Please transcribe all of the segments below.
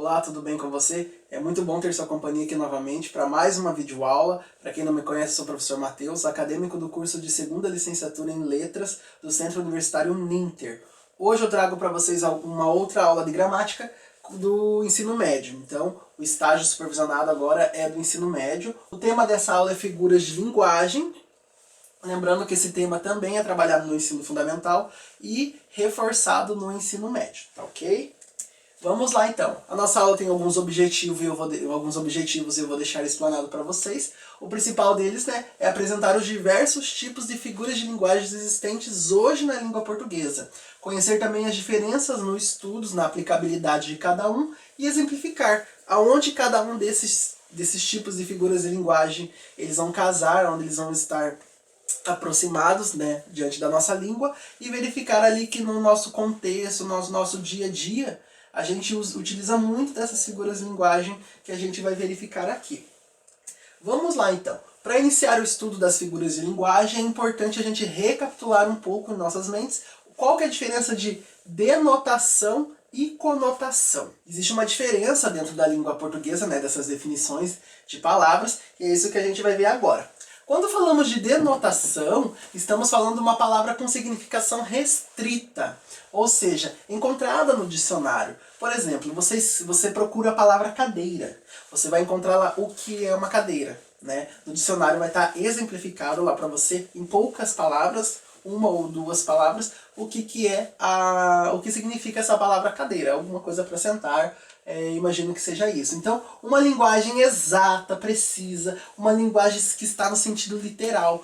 Olá, tudo bem com você? É muito bom ter sua companhia aqui novamente para mais uma videoaula. Para quem não me conhece, sou o professor Matheus, acadêmico do curso de segunda licenciatura em Letras do Centro Universitário Ninter. Hoje eu trago para vocês uma outra aula de gramática do ensino médio. Então, o estágio supervisionado agora é do ensino médio. O tema dessa aula é figuras de linguagem. Lembrando que esse tema também é trabalhado no ensino fundamental e reforçado no ensino médio, tá ok? Vamos lá então. A nossa aula tem alguns objetivos e eu vou deixar explanado para vocês. O principal deles, é apresentar os diversos tipos de figuras de linguagens existentes hoje na língua portuguesa. Conhecer também as diferenças nos estudos, na aplicabilidade de cada um e exemplificar aonde cada um desses tipos de figuras de linguagem eles vão casar, onde eles vão estar aproximados, diante da nossa língua e verificar ali que no nosso contexto, no nosso dia a dia, a gente utiliza muito dessas figuras de linguagem que a gente vai verificar aqui. Vamos lá então. Para iniciar o estudo das figuras de linguagem, é importante a gente recapitular um pouco em nossas mentes qual que é a diferença de denotação e conotação. Existe uma diferença dentro da língua portuguesa, dessas definições de palavras, e é isso que a gente vai ver agora. Quando falamos de denotação, estamos falando de uma palavra com significação restrita, ou seja, encontrada no dicionário. Por exemplo, você procura a palavra cadeira, você vai encontrar lá o que é uma cadeira. No dicionário vai estar exemplificado lá para você, em poucas palavras, uma ou duas palavras, o que significa essa palavra cadeira, alguma coisa para sentar. Imagino que seja isso. Então, uma linguagem exata, precisa, uma linguagem que está no sentido literal,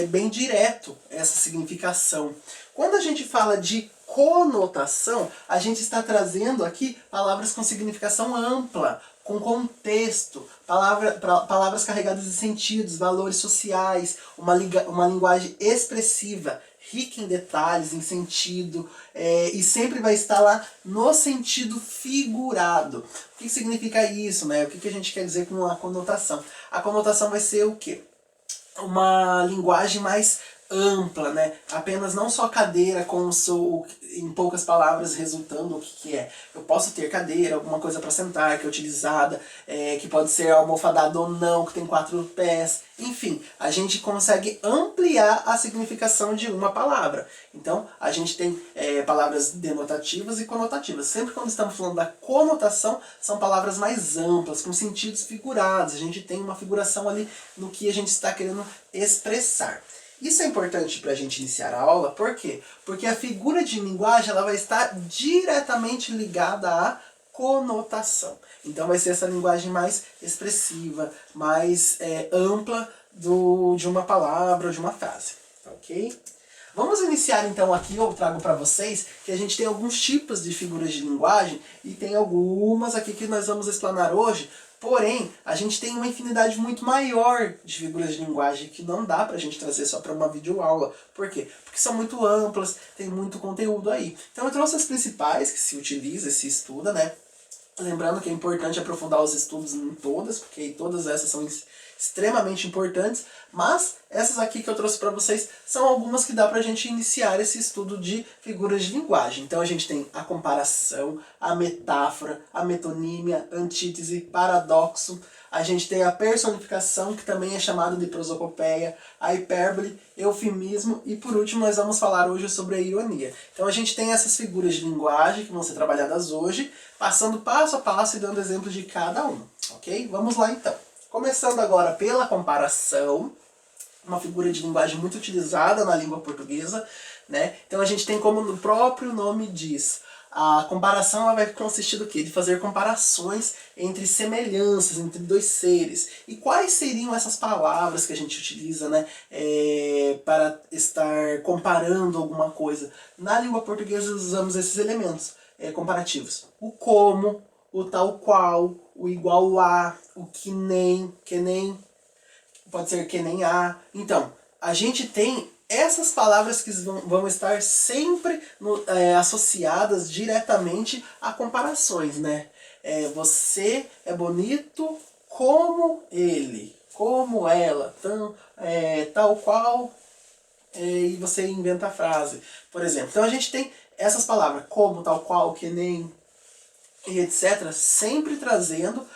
bem direto essa significação. Quando a gente fala de conotação, a gente está trazendo aqui palavras com significação ampla, com contexto, palavras carregadas de sentidos, valores sociais, uma linguagem expressiva, rica em detalhes, em sentido, e sempre vai estar lá no sentido figurado. O que significa isso? O que a gente quer dizer com a conotação? A conotação vai ser o quê? Uma linguagem mais ampla, apenas não só cadeira, em poucas palavras resultando o que é. Eu posso ter cadeira, alguma coisa para sentar, que é utilizada, que pode ser almofadado ou não, que tem 4 pés. Enfim, a gente consegue ampliar a significação de uma palavra. Então, a gente tem palavras denotativas e conotativas. Sempre quando estamos falando da conotação, são palavras mais amplas, com sentidos figurados. A gente tem uma figuração ali no que a gente está querendo expressar. Isso é importante para a gente iniciar a aula, por quê? Porque a figura de linguagem ela vai estar diretamente ligada à conotação. Então vai ser essa linguagem mais expressiva, mais ampla de uma palavra ou de uma frase. Ok? Vamos iniciar então aqui, eu trago para vocês que a gente tem alguns tipos de figuras de linguagem e tem algumas aqui que nós vamos explanar hoje. Porém, a gente tem uma infinidade muito maior de figuras de linguagem que não dá pra gente trazer só para uma videoaula. Por quê? Porque são muito amplas, tem muito conteúdo aí. Então eu trouxe as principais que se utiliza e se estuda, Lembrando que é importante aprofundar os estudos em todas, porque todas essas são extremamente importantes, mas essas aqui que eu trouxe para vocês são algumas que dá para a gente iniciar esse estudo de figuras de linguagem. Então a gente tem a comparação, a metáfora, a metonímia, antítese, paradoxo, a gente tem a personificação, que também é chamada de prosopopeia, a hipérbole, eufemismo e por último nós vamos falar hoje sobre a ironia. Então a gente tem essas figuras de linguagem que vão ser trabalhadas hoje, passando passo a passo e dando exemplos de cada uma, ok? Vamos lá então. Começando agora pela comparação, uma figura de linguagem muito utilizada na língua portuguesa, Então a gente tem, como o próprio nome diz, a comparação ela vai consistir do quê? De fazer comparações entre semelhanças, entre dois seres. E quais seriam essas palavras que a gente utiliza, para estar comparando alguma coisa? Na língua portuguesa usamos esses elementos comparativos. O como, o tal qual, o igual a, o que nem, pode ser que nem a. Então, a gente tem essas palavras que vão estar sempre associadas diretamente a comparações, você é bonito como ele, como ela, tal qual, e você inventa a frase, por exemplo. Então a gente tem essas palavras, como, tal qual, que nem, e etc., sempre trazendo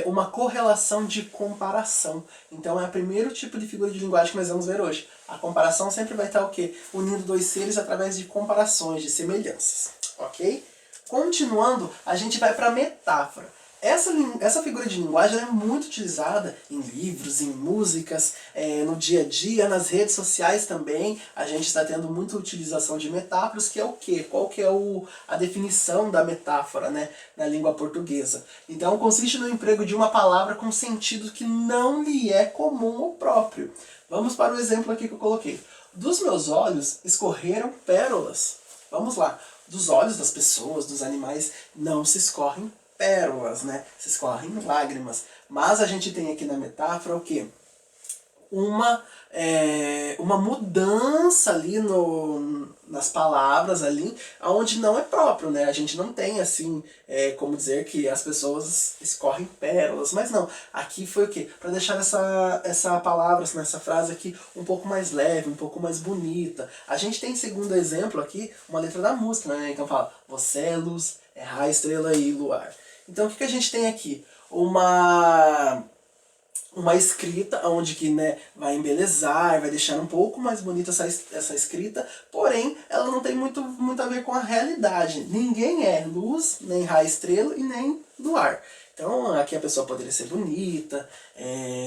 uma correlação de comparação. Então é o primeiro tipo de figura de linguagem que nós vamos ver hoje. A comparação sempre vai estar o quê? Unindo dois seres através de comparações, de semelhanças. Ok? Continuando, a gente vai para a metáfora. Essa figura de linguagem é muito utilizada em livros, em músicas, no dia a dia, nas redes sociais também. A gente está tendo muita utilização de metáforas, que é o quê? Qual que é a definição da metáfora, né, na língua portuguesa? Então, consiste no emprego de uma palavra com sentido que não lhe é comum ou próprio. Vamos para o exemplo aqui que eu coloquei. Dos meus olhos escorreram pérolas. Vamos lá. Dos olhos das pessoas, dos animais, não se escorrem pérolas, né? Se escorrem lágrimas. Mas a gente tem aqui na metáfora o quê? Uma mudança ali nas palavras ali, onde não é próprio, né? A gente não tem assim, como dizer que as pessoas escorrem pérolas, mas não. Aqui foi o quê? Para deixar essa palavra, essa frase aqui um pouco mais leve, um pouco mais bonita. A gente tem, segundo exemplo aqui, uma letra da música, né? Então fala, você é luz, é raio, estrela e luar. Então o que a gente tem aqui? Uma escrita onde que, né, vai embelezar, vai deixar um pouco mais bonita essa escrita, porém ela não tem muito a ver com a realidade. Ninguém é luz, nem raio, estrela e nem luar. Então aqui a pessoa poderia ser bonita,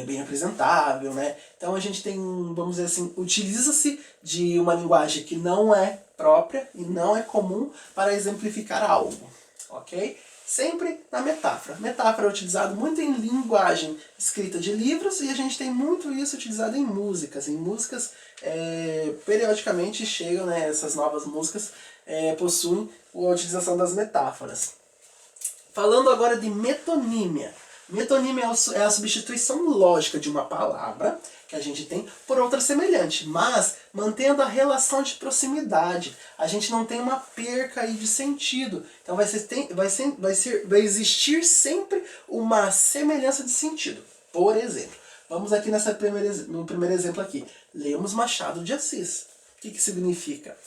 bem apresentável, né? Então a gente tem, vamos dizer assim, utiliza-se de uma linguagem que não é própria e não é comum para exemplificar algo, ok? Sempre na metáfora. Metáfora é utilizado muito em linguagem escrita de livros e a gente tem muito isso utilizado em músicas. Em músicas, periodicamente chegam, né, essas novas músicas possuem a utilização das metáforas. Falando agora de metonímia. Metonímia é a substituição lógica de uma palavra que a gente tem por outra semelhante, mas mantendo a relação de proximidade. A gente não tem uma perca aí de sentido. Então vai existir sempre uma semelhança de sentido. Por exemplo, vamos aqui no primeiro exemplo aqui. Lemos Machado de Assis. O que significa?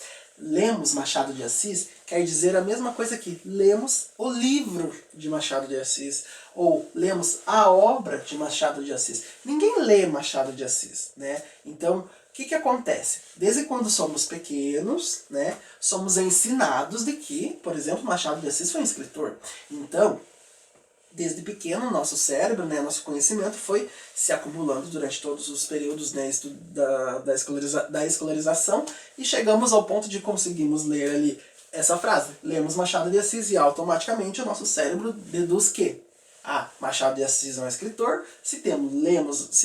Lemos Machado de Assis quer dizer a mesma coisa que lemos o livro de Machado de Assis ou lemos a obra de Machado de Assis. Ninguém lê Machado de Assis, né? Então, o que acontece? Desde quando somos pequenos, né, somos ensinados de que, por exemplo, Machado de Assis foi um escritor. Então, desde pequeno, nosso cérebro, né, nosso conhecimento foi se acumulando durante todos os períodos, né, da escolarização e chegamos ao ponto de conseguirmos ler ali essa frase. Lemos Machado de Assis e automaticamente o nosso cérebro deduz que Machado de Assis é um escritor, se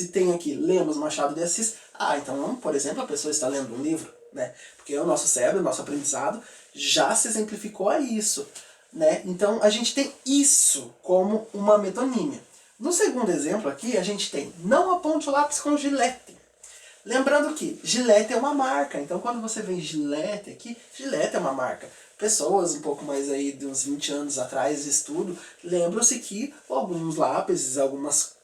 tem aqui lemos Machado de Assis, então, por exemplo, a pessoa está lendo um livro, né? Porque o nosso cérebro, o nosso aprendizado já se exemplificou a isso. Né? Então a gente tem isso como uma metonímia. No segundo exemplo aqui a gente tem não aponte o lápis com Gillette. Lembrando que Gillette é uma marca, então quando você vê Gillette aqui, Gillette é uma marca. Pessoas um pouco mais aí de uns 20 anos atrás de estudo, lembram-se que alguns lápis, algumas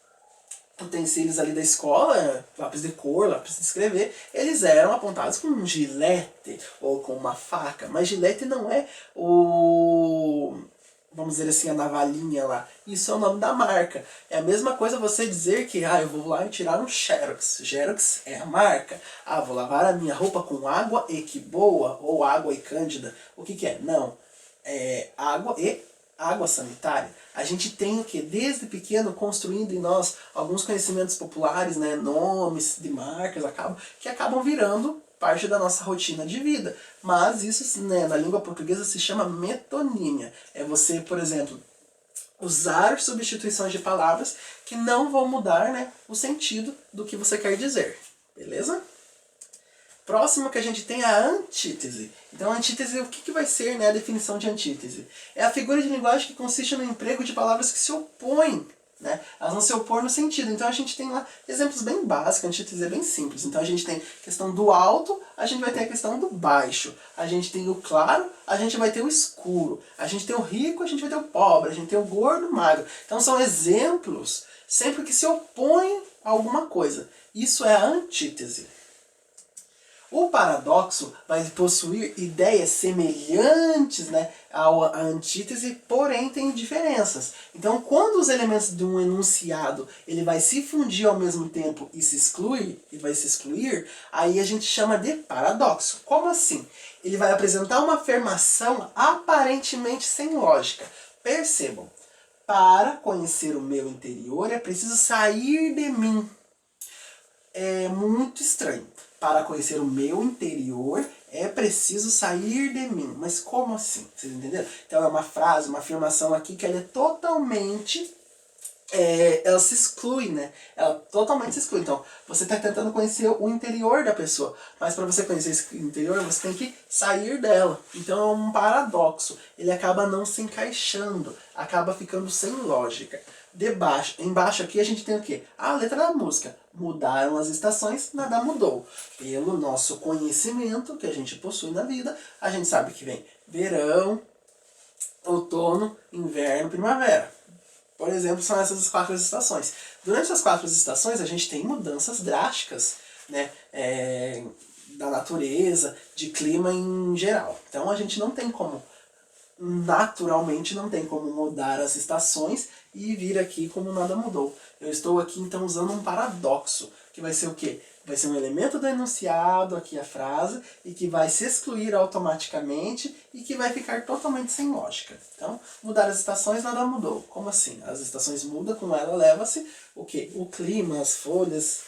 utensílios ali da escola, lápis de cor, lápis de escrever, eles eram apontados com um gilete ou com uma faca, mas gilete não é vamos dizer assim, a navalhinha lá. Isso é o nome da marca. É a mesma coisa você dizer que, eu vou lá e tirar um Xerox. Xerox é a marca. Vou lavar a minha roupa com água e que boa, ou água e cândida. O que é? Não. É água sanitária. A gente tem o que? Desde pequeno construindo em nós alguns conhecimentos populares, né, nomes de marcas, que acabam virando parte da nossa rotina de vida. Mas isso, né, na língua portuguesa se chama metonímia. É você, por exemplo, usar substituições de palavras que não vão mudar, né, o sentido do que você quer dizer. Beleza? Próximo que a gente tem a antítese. Então a antítese, o que vai ser, né, a definição de antítese? É a figura de linguagem que consiste no emprego de palavras que se opõem, né? Elas vão se opor no sentido. Então a gente tem lá exemplos bem básicos, a antítese é bem simples. Então a gente tem a questão do alto, a gente vai ter a questão do baixo. A gente tem o claro, a gente vai ter o escuro. A gente tem o rico, a gente vai ter o pobre. A gente tem o gordo, o magro. Então são exemplos sempre que se opõem a alguma coisa. Isso é a antítese. O paradoxo vai possuir ideias semelhantes, né, à antítese, porém tem diferenças. Então, quando os elementos de um enunciado ele vai se fundir ao mesmo tempo e vai se excluir, aí a gente chama de paradoxo. Como assim? Ele vai apresentar uma afirmação aparentemente sem lógica. Percebam, para conhecer o meu interior é preciso sair de mim. É muito estranho. Para conhecer o meu interior é preciso sair de mim. Mas como assim? Vocês entenderam? Então é uma frase, uma afirmação aqui que ela é totalmente... ela se exclui, né? Ela totalmente se exclui. Então, você está tentando conhecer o interior da pessoa. Mas para você conhecer esse interior, você tem que sair dela. Então é um paradoxo. Ele acaba não se encaixando. Acaba ficando sem lógica. Embaixo aqui a gente tem o quê? A letra da música. Mudaram as estações, nada mudou. Pelo nosso conhecimento que a gente possui na vida, a gente sabe que vem verão, outono, inverno, primavera. Por exemplo, são essas 4 estações. Durante essas 4 estações, a gente tem mudanças drásticas, né, da natureza, de clima em geral. Então a gente não tem como, naturalmente não tem como mudar as estações e vir aqui como nada mudou. Eu estou aqui então usando um paradoxo, que vai ser o quê? Vai ser um elemento do enunciado, aqui a frase, e que vai se excluir automaticamente e que vai ficar totalmente sem lógica. Então, mudar as estações, nada mudou. Como assim? As estações mudam, com ela leva-se o quê? O clima, as folhas,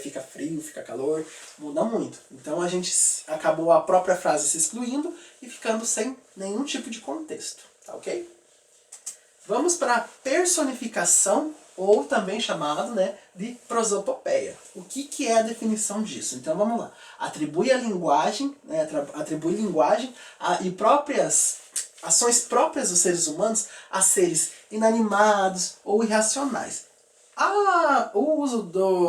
fica frio, fica calor, muda muito. Então a gente acabou a própria frase se excluindo e ficando sem nenhum tipo de contexto, tá ok? Vamos para a personificação, ou também chamado, né, de prosopopeia. O que é a definição disso? Então vamos lá. Atribui a linguagem, né, atribui linguagem e ações próprias dos seres humanos a seres inanimados ou irracionais. O uso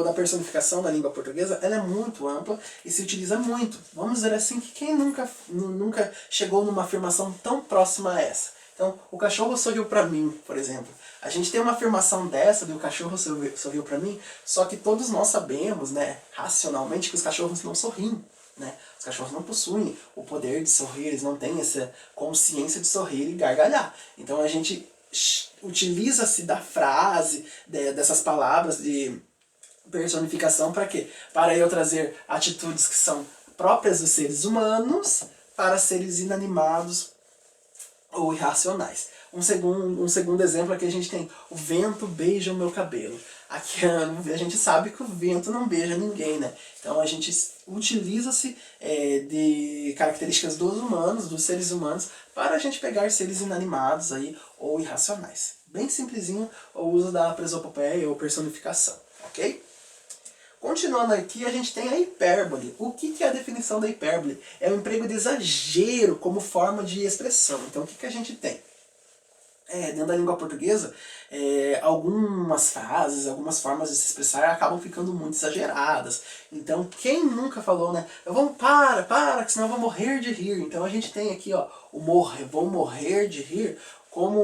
da personificação da língua portuguesa ela é muito ampla e se utiliza muito. Vamos dizer assim que quem nunca chegou numa afirmação tão próxima a essa? Então, o cachorro sorriu pra mim, por exemplo. A gente tem uma afirmação dessa, do cachorro sorriu pra mim, só que todos nós sabemos, né, racionalmente, que os cachorros não sorriem. Né? Os cachorros não possuem o poder de sorrir, eles não têm essa consciência de sorrir e gargalhar. Então a gente utiliza-se da frase, dessas palavras de personificação para quê? Para eu trazer atitudes que são próprias dos seres humanos para seres inanimados ou irracionais. Um segundo exemplo aqui a gente tem o vento beija o meu cabelo. Aqui a gente sabe que o vento não beija ninguém, né? Então a gente utiliza-se de características dos humanos, dos seres humanos, para a gente pegar seres inanimados aí, ou irracionais. Bem simplesinho o uso da presopopeia ou personificação, ok? Continuando aqui, a gente tem a hipérbole. O que é a definição da hipérbole? É o emprego de exagero como forma de expressão. Então, o que a gente tem? Dentro da língua portuguesa, algumas frases, algumas formas de se expressar acabam ficando muito exageradas. Então, quem nunca falou, né? Para, que senão eu vou morrer de rir. Então, a gente tem aqui, ó, vou morrer de rir como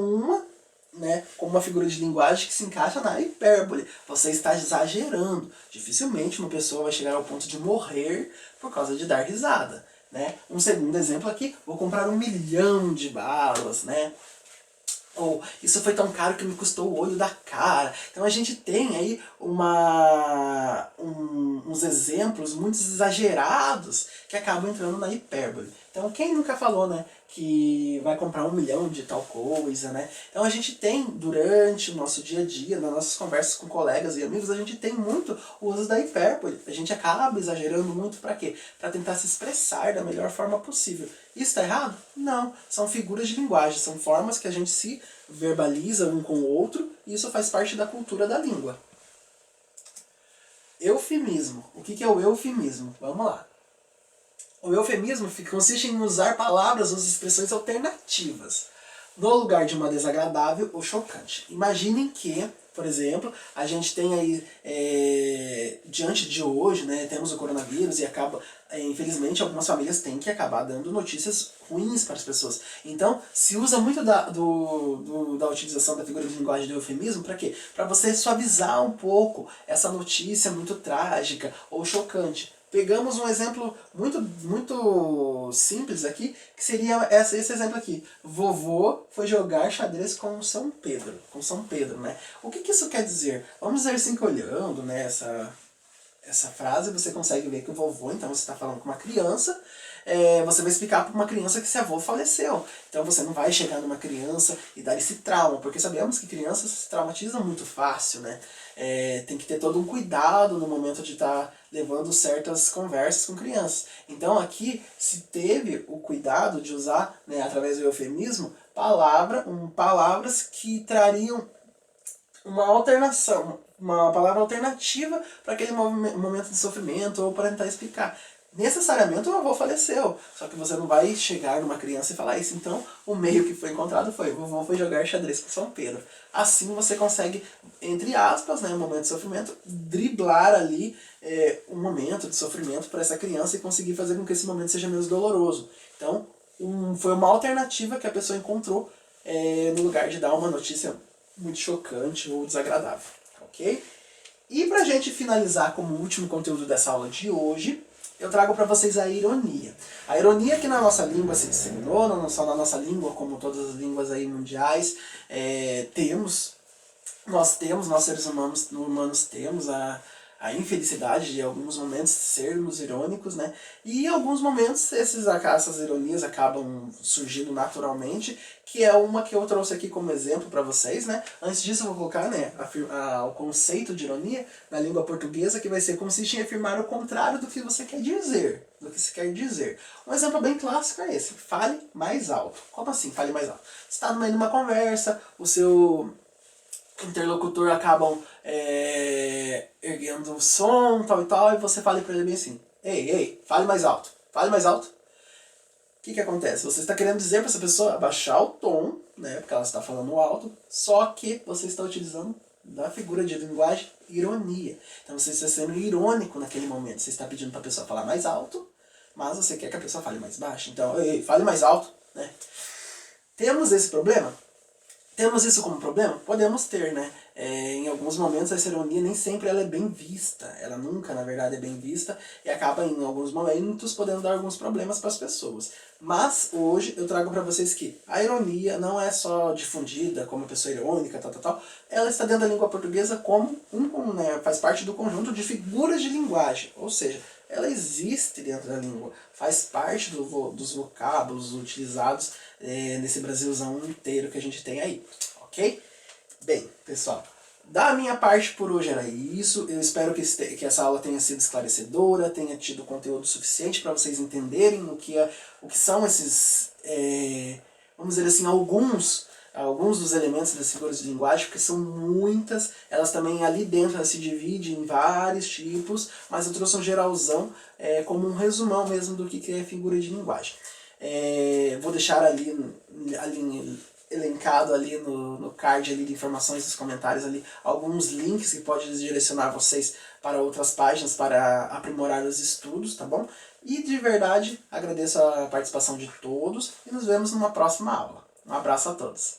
uma figura de linguagem que se encaixa na hipérbole. Você está exagerando. Dificilmente uma pessoa vai chegar ao ponto de morrer por causa de dar risada. Né? Um segundo exemplo aqui, vou comprar 1 milhão de balas, né? Ou isso foi tão caro que me custou o olho da cara. Então a gente tem aí uns exemplos muito exagerados que acabam entrando na hipérbole. Então quem nunca falou, né, que vai comprar 1 milhão de tal coisa, né? Então a gente tem, durante o nosso dia a dia, nas nossas conversas com colegas e amigos, a gente tem muito o uso da hipérbole. A gente acaba exagerando muito para quê? Para tentar se expressar da melhor forma possível. Isso está errado? Não. São figuras de linguagem, são formas que a gente se verbaliza um com o outro e isso faz parte da cultura da língua. Eufemismo. O que é o eufemismo? Vamos lá. O eufemismo consiste em usar palavras ou expressões alternativas no lugar de uma desagradável ou chocante. Imaginem que, por exemplo, a gente tem aí, diante de hoje, né, temos o coronavírus e infelizmente, algumas famílias têm que acabar dando notícias ruins para as pessoas. Então, se usa muito da utilização da figura de linguagem do eufemismo, para quê? Para você suavizar um pouco essa notícia muito trágica ou chocante. Pegamos um exemplo muito simples aqui, que seria esse exemplo aqui. Vovô foi jogar xadrez com São Pedro. Com São Pedro, né? O que isso quer dizer? Vamos dizer assim que olhando, né, essa frase, você consegue ver que o vovô, então você está falando com uma criança, você vai explicar para uma criança que seu avô faleceu. Então você não vai chegar numa criança e dar esse trauma, porque sabemos que crianças se traumatizam muito fácil, né? Tem que ter todo um cuidado no momento de estar levando certas conversas com crianças. Então aqui se teve o cuidado de usar, né, através do eufemismo, palavras que trariam uma alternação, uma palavra alternativa para aquele momento de sofrimento ou para tentar explicar. Necessariamente o avô faleceu, só que você não vai chegar numa criança e falar isso. Então o meio que foi encontrado foi: o vovô foi jogar xadrez com São Pedro. Assim você consegue, entre aspas, né, um momento de sofrimento, driblar ali um momento de sofrimento para essa criança e conseguir fazer com que esse momento seja menos doloroso. Então foi uma alternativa que a pessoa encontrou no lugar de dar uma notícia muito chocante ou desagradável, ok? E pra gente finalizar como último conteúdo dessa aula de hoje, eu trago para vocês a ironia. A ironia que na nossa língua se disseminou, não só na nossa língua, como todas as línguas aí mundiais, nós seres humanos temos a infelicidade de em alguns momentos sermos irônicos, né? E em alguns momentos essas ironias acabam surgindo naturalmente, que é uma que eu trouxe aqui como exemplo para vocês, né? Antes disso eu vou colocar, né, o conceito de ironia na língua portuguesa, que vai ser consiste em afirmar o contrário do que você quer dizer. Um exemplo bem clássico é esse: fale mais alto. Como assim, fale mais alto? Você está no meio de uma conversa, o seu interlocutor acabam erguendo o som, tal e tal, e você fala para ele bem assim: ei, fale mais alto, fale mais alto. O que acontece? Você está querendo dizer para essa pessoa abaixar o tom, né, porque ela está falando alto, só que você está utilizando da figura de linguagem ironia. Então você está sendo irônico naquele momento. Você está pedindo para a pessoa falar mais alto, mas você quer que a pessoa fale mais baixo. Então, ei, fale mais alto, né? Temos esse problema? Temos isso como problema? Podemos ter, né? Em alguns momentos essa ironia nem sempre ela é bem vista. Ela nunca, na verdade, é bem vista e acaba em alguns momentos podendo dar alguns problemas para as pessoas. Mas hoje eu trago para vocês que a ironia não é só difundida como pessoa irônica, tal. Ela está dentro da língua portuguesa como faz parte do conjunto de figuras de linguagem. Ou seja, ela existe dentro da língua, faz parte dos vocábulos utilizados nesse Brasilzão inteiro que a gente tem aí, ok? Bem, pessoal, da minha parte por hoje era isso. Eu espero que essa aula tenha sido esclarecedora, tenha tido conteúdo suficiente para vocês entenderem o que são esses, vamos dizer assim, alguns dos elementos das figuras de linguagem, porque são muitas, elas também ali dentro elas se dividem em vários tipos, mas eu trouxe um geralzão como um resumão mesmo do que é figura de linguagem. Vou deixar ali elencado ali no card ali de informações dos comentários ali alguns links que podem direcionar vocês para outras páginas para aprimorar os estudos, tá bom? E de verdade agradeço a participação de todos e nos vemos numa próxima aula. Um abraço a todos.